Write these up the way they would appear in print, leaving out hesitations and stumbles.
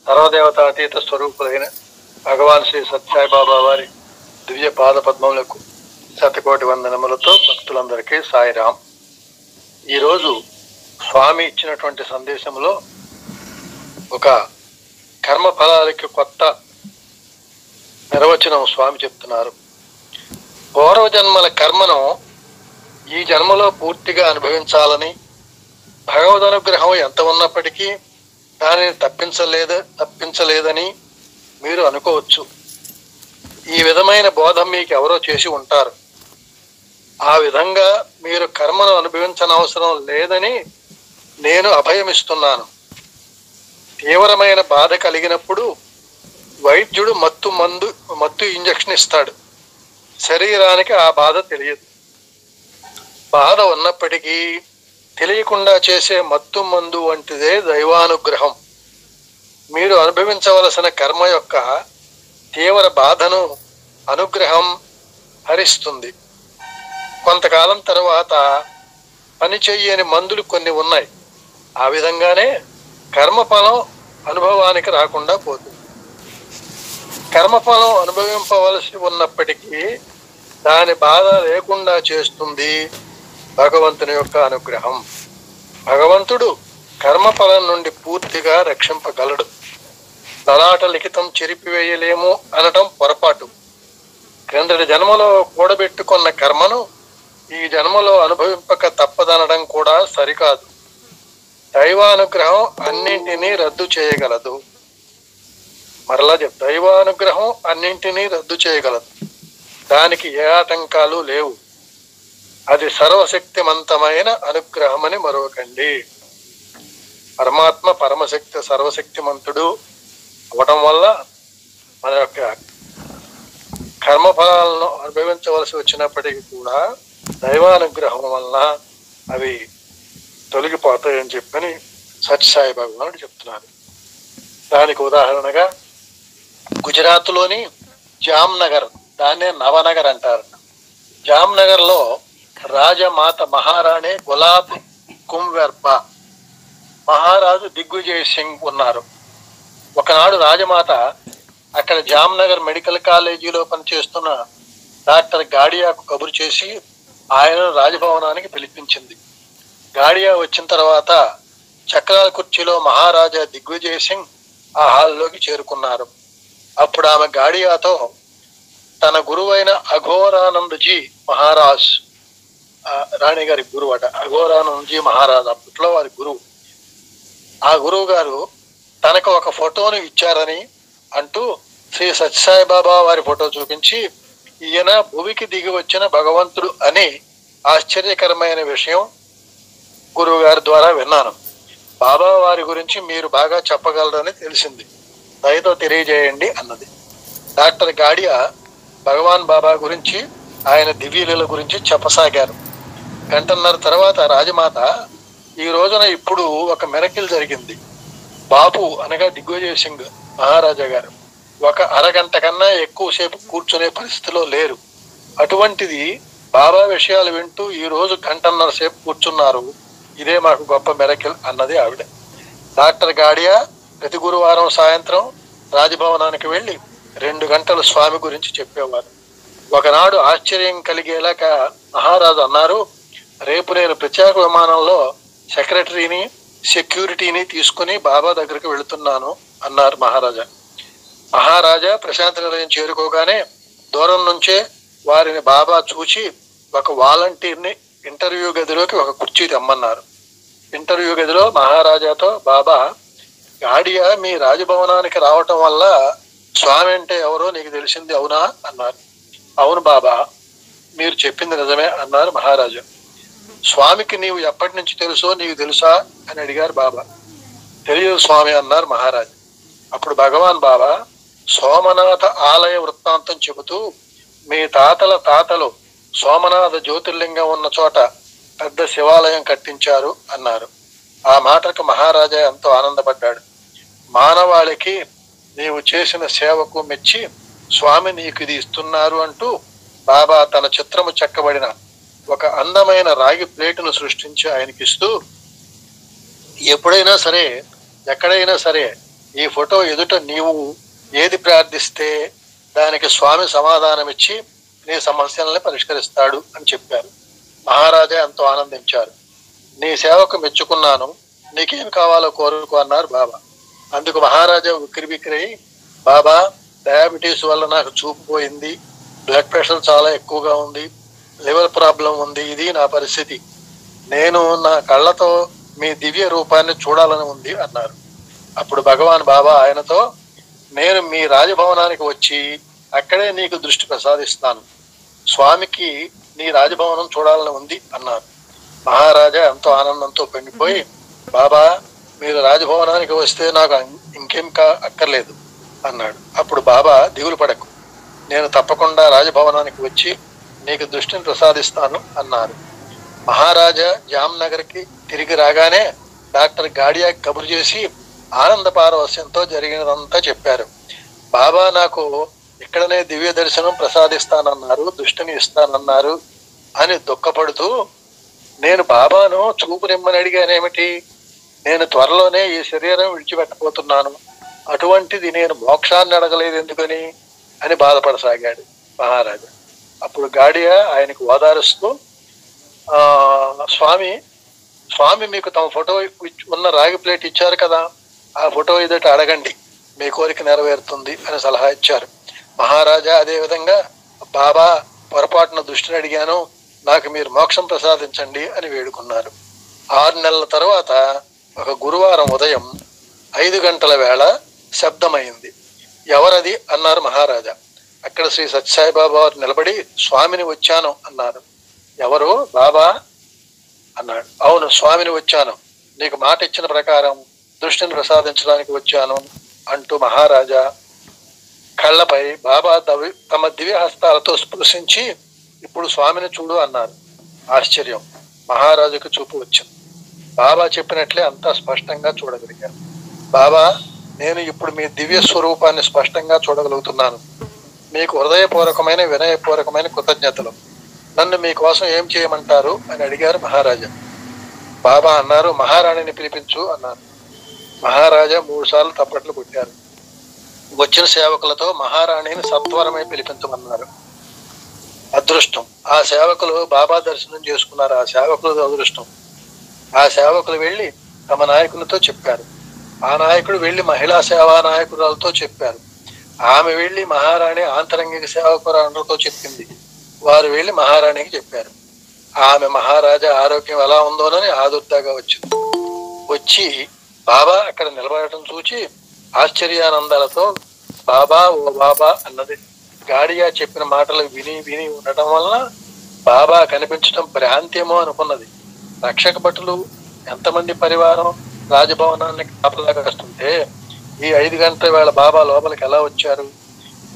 సర్వదేవతాతీత స్వరూపులైన భగవాన్ శ్రీ సత్యసాయిబాబా వారి దివ్య పాద పద్మములకు శతకోటి వందనములతో భక్తులందరికీ సాయిరాం. ఈరోజు స్వామి ఇచ్చినటువంటి సందేశంలో ఒక కర్మ ఫలాలకి కొత్త నిర్వచనం స్వామి చెప్తున్నారు. పూర్వజన్మల కర్మను ఈ జన్మలో పూర్తిగా అనుభవించాలని, భగవద్ అనుగ్రహం ఎంత ఉన్నప్పటికీ దానిని తప్పించలేదని మీరు అనుకోవచ్చు. ఈ విధమైన బోధం మీకు ఎవరో చేసి ఉంటారు. ఆ విధంగా మీరు కర్మను అనుభవించనవసరం లేదని నేను అభయమిస్తున్నాను. తీవ్రమైన బాధ కలిగినప్పుడు వైద్యుడు మత్తు ఇంజెక్షన్ ఇస్తాడు. శరీరానికి ఆ బాధ తెలియదు. బాధ ఉన్నప్పటికీ తెలియకుండా చేసే మత్తు మందు వంటిదే దైవానుగ్రహం. మీరు అనుభవించవలసిన కర్మ యొక్క తీవ్ర బాధను అనుగ్రహం హరిస్తుంది. కొంతకాలం తర్వాత పనిచేయని మందులు కొన్ని ఉన్నాయి. ఆ విధంగానే కర్మఫలం అనుభవానికి రాకుండా పోతుంది. కర్మఫలం అనుభవింపవలసి ఉన్నప్పటికీ దాని బాధ లేకుండా చేస్తుంది భగవంతుని యొక్క అనుగ్రహం. భగవంతుడు కర్మఫలం నుండి పూర్తిగా రక్షింపగలడు. లలాట లిఖితం చెరిపివేయలేము అనటం పొరపాటు. క్రిందటి జన్మలో కూడబెట్టుకున్న కర్మను ఈ జన్మలో అనుభవింపక తప్పదనడం కూడా సరికాదు. దైవానుగ్రహం అన్నింటినీ రద్దు చేయగలదు. దైవానుగ్రహం అన్నింటినీ రద్దు చేయగలదు. దానికి ఏ ఆటంకాలు లేవు. అది సర్వశక్తిమంతమైన అనుగ్రహమని మరొకండి. పరమాత్మ పరమశక్తి సర్వశక్తిమంతుడు అవటం వల్ల మన యొక్క కర్మఫలాలను అనుభవించవలసి వచ్చినప్పటికీ కూడా దైవానుగ్రహం వలన అవి తొలగిపోతాయని చెప్పని సత్యసాయి భగవానుడు చెప్తున్నారు. దానికి ఉదాహరణగా గుజరాత్లోని జామ్నగర్, దాన్నే నవనగర్ అంటారు. జామ్నగర్లో రాజమాత మహారాణి గులాబ్ కుంవర్బా మహారాజు దిగ్విజయ్ సింగ్ ఉన్నారు. ఒకనాడు రాజమాత అక్కడ జామ్నగర్ మెడికల్ కాలేజీలో పనిచేస్తున్న డాక్టర్ గాడియాకు కబురు చేసి ఆయనను రాజభవనానికి పిలిపించింది. గాడియా వచ్చిన తర్వాత చక్రాల కుర్చీలో మహారాజా దిగ్విజయ్ సింగ్ ఆ హాల్లోకి చేరుకున్నారు. అప్పుడు ఆమె గాడియాతో తన గురువైన అఘోరానందజీ మహారాజ్, రాణి గారి గురువు అట, అఘోరానందజీ మహారాజ్ అప్పట్లో వారి గురువు. ఆ గురువు గారు తనకు ఒక ఫోటోను ఇచ్చారని అంటూ శ్రీ సత్యసాయిబాబా వారి ఫోటో చూపించి, ఈయన భూమికి దిగి వచ్చిన భగవంతుడు అని ఆశ్చర్యకరమైన విషయం గురువు గారి ద్వారా విన్నాను. బాబా వారి గురించి మీరు బాగా చెప్పగలరని తెలిసింది, దయతో తెలియజేయండి అన్నది. డాక్టర్ గాడియా భగవాన్ బాబా గురించి, ఆయన దివ్యలీల గురించి చెప్పసాగారు. గంటన్నర తర్వాత రాజమాత, ఈ రోజున ఇప్పుడు ఒక మిరకిల్ జరిగింది. బాబు అనగా దిగ్విజయ్ సింగ్ మహారాజా గారు ఒక అరగంట కన్నా ఎక్కువసేపు కూర్చునే పరిస్థితిలో లేరు. అటువంటిది బాబా విషయాలు వింటూ ఈ రోజు గంటన్నర సేపు కూర్చున్నారు. ఇదే మాకు గొప్ప మిరకిల్ అన్నది ఆవిడ. డాక్టర్ గాడియా ప్రతి గురువారం సాయంత్రం రాజభవనానికి వెళ్ళి 2 గంటలు స్వామి గురించి చెప్పేవారు. ఒకనాడు ఆశ్చర్యం కలిగేలాగా మహారాజు అన్నారు, రేపు నేను ప్రత్యేక విమానంలో సెక్రటరీని సెక్యూరిటీని తీసుకుని బాబా దగ్గరికి వెళుతున్నాను అన్నారు మహారాజా. మహారాజా ప్రశాంతి నిలయం చేరుకోగానే దూరం నుంచే వారిని బాబా చూచి ఒక వాలంటీర్ని ఇంటర్వ్యూ గదిలోకి ఒక కుర్చీ తెమ్మన్నారు. ఇంటర్వ్యూ గదిలో మహారాజాతో బాబా, గాడియా మీ రాజభవనానికి రావటం వల్ల స్వామి అంటే ఎవరో నీకు తెలిసింది అవునా అన్నారు. అవును బాబా, మీరు చెప్పింది నిజమే అన్నారు మహారాజా. స్వామికి నీవు ఎప్పటి నుంచి తెలుసో నీకు తెలుసా అని అడిగారు బాబా. తెలియదు స్వామి అన్నారు మహారాజు. అప్పుడు భగవాన్ బాబా సోమనాథ ఆలయ వృత్తాంతం చెబుతూ, మీ తాతల తాతలు సోమనాథ జ్యోతిర్లింగం ఉన్న చోట పెద్ద శివాలయం కట్టించారు అన్నారు. ఆ మాటకు మహారాజా ఎంతో ఆనందపడ్డాడు. మానవాళికి నీవు చేసిన సేవకు మెచ్చి స్వామి నీకు ఇది ఇస్తున్నారు అంటూ బాబా తన చిత్రము చెక్కబడిన ఒక అందమైన రాగి ప్లేటును సృష్టించి ఆయనకిస్తూ, ఎప్పుడైనా సరే ఎక్కడైనా సరే ఈ ఫోటో ఎదుట నీవు ఏది ప్రార్థిస్తే దానికి స్వామి సమాధానమిచ్చి నీ సమస్యలని పరిష్కరిస్తాడు అని చెప్పారు. మహారాజా ఎంతో ఆనందించారు. నీ సేవకు మెచ్చుకున్నాను, నీకేం కావాలో కోరుకో అన్నారు బాబా. అందుకు మహారాజా ఉక్కిరిబిక్కిరై, బాబా, డయాబెటీస్ వల్ల నాకు చూపు పోయింది, బ్లడ్ ప్రెషర్ చాలా ఎక్కువగా ఉంది, లివర్ ప్రాబ్లం ఉంది, ఇది నా పరిస్థితి. నేను నా కళ్ళతో మీ దివ్య రూపాన్ని చూడాలని ఉంది అన్నారు. అప్పుడు భగవాన్ బాబా ఆయనతో, నేను మీ రాజభవనానికి వచ్చి అక్కడే నీకు దృష్టి ప్రసాదిస్తాను. స్వామికి నీ రాజభవనం చూడాలని ఉంది అన్నారు. మహారాజా ఎంతో ఆనందంతో పొంగిపోయి, బాబా, మీరు రాజభవనానికి వస్తే నాకు ఇంకేం అక్కర్లేదు అన్నాడు. అప్పుడు బాబా, దిగులు పడకు, నేను తప్పకుండా రాజభవనానికి వచ్చి నీకు దృష్టిని ప్రసాదిస్తాను అన్నారు. మహారాజా జామ్నగర్కి తిరిగి రాగానే డాక్టర్ గాడియాకి కబురు చేసి ఆనంద పారవస్యంతో జరిగినదంతా చెప్పారు. బాబా నాకు ఇక్కడనే దివ్య దర్శనం ప్రసాదిస్తానన్నారు, దృష్టిని ఇస్తానన్నారు అని దుఃఖపడుతూ, నేను బాబాను చూపు నిమ్మని అడిగానేమిటి, నేను త్వరలోనే ఈ శరీరం విడిచిపెట్టబోతున్నాను, అటువంటిది నేను మోక్షాన్ని అడగలేదు ఎందుకని అని బాధపడసాగాడు మహారాజా. అప్పుడు గాడియా ఆయనకు ఓదారుస్తూ, స్వామి స్వామి మీకు తమ ఫోటో ఉన్న రాగి ప్లేట్ ఇచ్చారు కదా, ఆ ఫోటో ఎదుట అడగండి, మీ కోరిక నెరవేరుతుంది అని సలహా ఇచ్చారు. మహారాజా అదేవిధంగా, బాబా, పొరపాటున దృష్టిని అడిగాను, నాకు మీరు మోక్షం ప్రసాదించండి అని వేడుకున్నారు. 6 నెలల తర్వాత ఒక గురువారం ఉదయం 5 గంటల వేళ శబ్దమైంది. ఎవరది అన్నారు మహారాజా. అక్కడ శ్రీ సత్యసాయిబాబా వారు నిలబడి, స్వామిని వచ్చాను అన్నారు. ఎవరు బాబా అన్నాడు. అవును, స్వామిని వచ్చాను, నీకు మాట ఇచ్చిన ప్రకారం దృష్టిని ప్రసాదించడానికి వచ్చాను అంటూ మహారాజా కళ్ళపై బాబా తమ దివ్య హస్తాలతో స్పృశించి, ఇప్పుడు స్వామిని చూడు అన్నారు. ఆశ్చర్యం, మహారాజుకు చూపు వచ్చింది. బాబా చెప్పినట్లే అంతా స్పష్టంగా చూడగలిగారు. బాబా, నేను ఇప్పుడు మీ దివ్య స్వరూపాన్ని స్పష్టంగా చూడగలుగుతున్నాను. మీకు హృదయపూర్వకమైన వినయపూర్వకమైన కృతజ్ఞతలు. నన్ను మీకోసం ఏం చేయమంటారు అని అడిగారు మహారాజా. బాబా అన్నారు, మహారాణిని పిలిపించు అన్నారు. మహారాజా 3 సార్లు తప్పట్లు కొట్టారు. వచ్చిన సేవకులతో మహారాణిని సత్వరమై పిలిపించమన్నారు. అదృష్టం, ఆ సేవకులు బాబా దర్శనం చేసుకున్నారు. ఆ సేవకులు అదృష్టం. ఆ సేవకులు వెళ్ళి తమ నాయకులతో చెప్పారు. ఆ నాయకుడు వెళ్ళి మహిళా సేవా నాయకురాలతో చెప్పారు. ఆమె వెళ్ళి మహారాణి ఆంతరంగిక సేవకురాలతో చెప్పింది. వారు వెళ్ళి మహారాణికి చెప్పారు. ఆమె మహారాజా ఆరోగ్యం ఎలా ఉందోనని ఆదుర్దాగా వచ్చింది. వచ్చి బాబా అక్కడ నిలబడటం చూచి ఆశ్చర్యానందాలతో, బాబా, ఓ బాబా అన్నది. గాడియా చెప్పిన మాటలు విని విని ఉండటం వలన బాబా కనిపించడం భ్రాంత్యమో అనుకున్నది. రక్షక భటులు ఎంతమంది పరివారం రాజభవనాన్ని కాపలాగా వస్తుంటే ఈ 5 గంటల వేళ బాబా లోపలికి ఎలా వచ్చారు?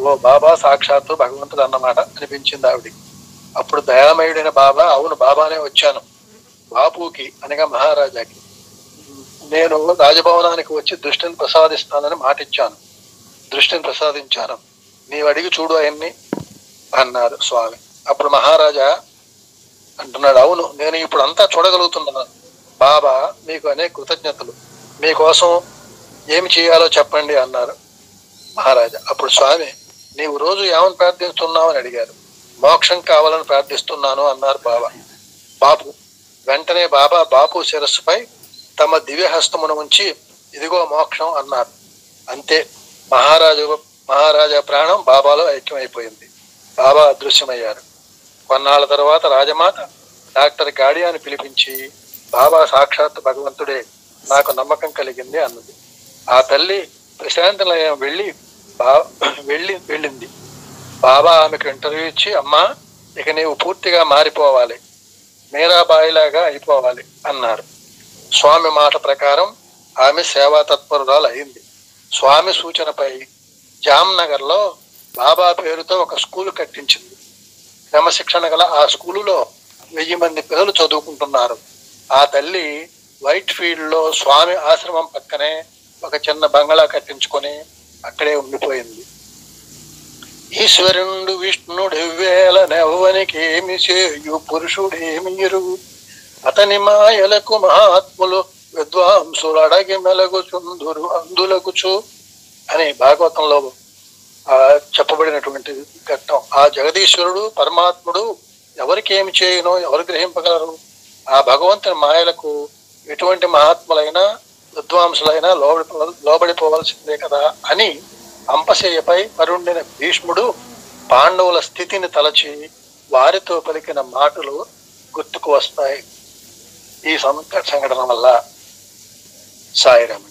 ఓ బాబా సాక్షాత్తు భగవంతుడు అన్నమాట అనిపించింది ఆవిడికి. అప్పుడు దయామయుడైన బాబా, అవును బాబానే వచ్చాను, బాపుకి అనగా మహారాజాకి నేను రాజభవనానికి వచ్చి దృష్టిని ప్రసాదిస్తానని మాటిచ్చాను, దృష్టిని ప్రసాదించాను, నీవు అడిగి చూడు ఆయన్ని అన్నారు స్వామి. అప్పుడు మహారాజా అంటున్నాడు, అవును, నేను ఇప్పుడు అంతా చూడగలుగుతున్నాను బాబా, మీకు అనేక కృతజ్ఞతలు, మీకోసం ఏమి చేయాలో చెప్పండి అన్నారు మహారాజా. అప్పుడు స్వామి, నీవు రోజు ఏమని ప్రార్థిస్తున్నావు అని అడిగారు. మోక్షం కావాలని ప్రార్థిస్తున్నాను అన్నారు బాపు. వెంటనే బాబా బాపు శిరస్సుపై తమ దివ్యహస్తమును ఉంచి, ఇదిగో మోక్షం అన్నారు. అంతే, మహారాజా ప్రాణం బాబాలో ఐక్యమైపోయింది. బాబా అదృశ్యమయ్యారు. కొన్నాళ్ళ తర్వాత రాజమాత డాక్టర్ గాడియాని పిలిపించి, బాబా సాక్షాత్ భగవంతుడే, నాకు నమ్మకం కలిగింది అన్నది. ఆ తల్లి ప్రశాంతి నిలయం వెళ్ళింది. బాబా ఆమెకు ఇంటర్వ్యూ ఇచ్చి, అమ్మా, ఇక నీవు పూర్తిగా మారిపోవాలి, మీరాబాయిలాగా అయిపోవాలి అన్నారు. స్వామి మాట ప్రకారం ఆమె సేవా తత్పరురాలు అయింది. స్వామి సూచనపై జామ్నగర్ లో బాబా పేరుతో ఒక స్కూలు కట్టించింది. క్రమశిక్షణ గల ఆ స్కూలులో 1000 మంది పిల్లలు చదువుకుంటున్నారు. ఆ తల్లి వైట్ ఫీల్డ్ లో స్వామి ఆశ్రమం పక్కనే ఒక చిన్న బంగళా కట్టించుకొని అక్కడే ఉండిపోయింది. ఈశ్వరుండు విష్ణుడెవ్వేల నెవ్వనికి ఏమి చేయు పురుషుడేమిరు, అతని మాయలకు మహాత్ములు విద్వాంసులు అడగి మెలగుచుందురు అందులకుచు అని భాగవతంలో చెప్పబడినటువంటి ఘట్టం. ఆ జగదీశ్వరుడు పరమాత్ముడు ఎవరికి ఏమి చేయనో ఎవరు గ్రహింపగలరు? ఆ భగవంతుని మాయలకు ఎటువంటి మహాత్ములైనా విద్వాంసులైనా లోబడిపోవలసిందే కదా అని అంపశయ్యపై పరుండిన భీష్ముడు పాండవుల స్థితిని తలచి వారితో పలికిన మాటలు గుర్తుకు వస్తాయి ఈ సంఘటన వల్ల. సాయిరామ్.